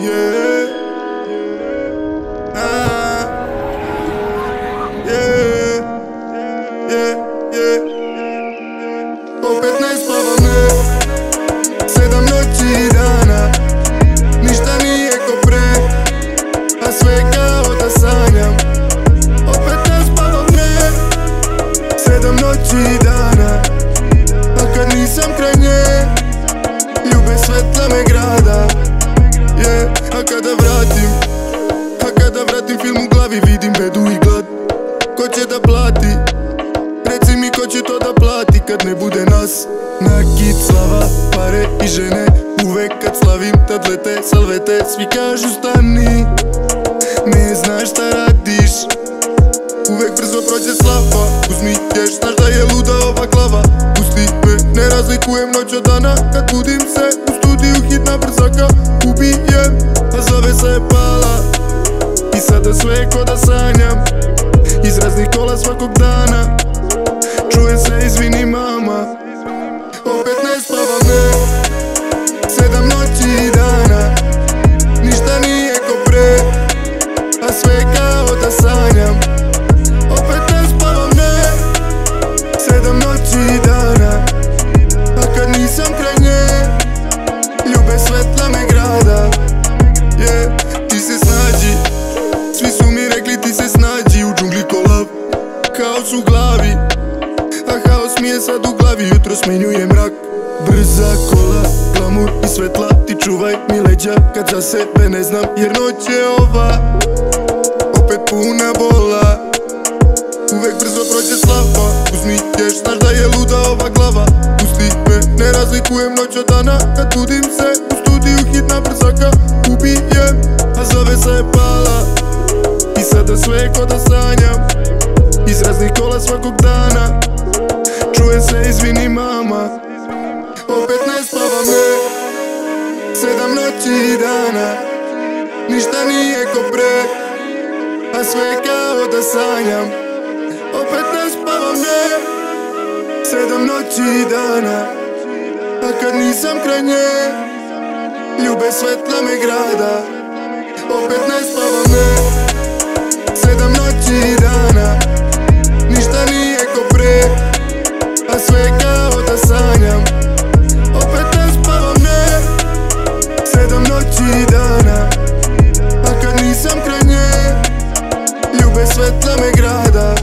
Yeah. Yeah. Yeah. Yeah. Opet ne spavam, ne. 7 noći i dana, ništa nije ko pre, a sve kao da sanjam. Opet ne spavam, ne. 7 noći i dana, a kad nisam kraj nje, ljube svetla me grada. Yeah. A kada vratim film u glavi, vidim bedu i glad. Ko će da plati? Reci mi ko će to da plati kad ne bude nas. Nakit, slava, pare i žene, uvek kad slavim tad lete salvete. Svi kažu stani, ne znaš šta radiš, uvek brzo prođe slava. Uzmi keš, znaš da je luda ova glava. Pusti me, ne razlikujem noć od dana. Kad budim se u studiju, hitna brzaka ubijem, a zove se pala. I sada sve ko da sanjam, iz raznih kola svakog dana. Čuje se izvini mama, opet ne spavam, ne. 7 noći i dana, ništa nije ko pre, a sve kao da sanjam. Opet ne spavam, ne. 7 noći i dana, a kad nisam kraj nje, ljube svetla me grada. Yeah. Ti se snađi, svi su mi rekli ti se snađi. U džungli kolav, kaos u glavi, a haos mi je sad u glavi. Jutro smenjuje mrak, brza kola, glamur i svetla. Ti čuvaj mi leđa kad za sebe ne znam, jer noć je ova opet puna bola. Uvek brzo prođe slava. Uzmi keš, znaš da je luda ova glava. Pusti me, ne razlikujem noć od dana. Kad budim se u studiju, hitna brzaka ubijem, a zove se pala. I sada sve ko da sanjam, iz raznih kola svakog dana. Čuje se izvini mama, opet ne spavam, ne. 7 noći i dana, ništa nije ko pre, a sve kao da sanjam. Opet ne spavam, ne. 7 noći i dana, a kad nisam kraj nje, ljube svetla me grada. Opet ne spavam, ne. 7 noći i dana, ništa nije ko pre, a sve kao da sanjam. Opet ne spavam, ne. 7 noći i dana, a kad nisam kraj nje, ljube svetla me grada.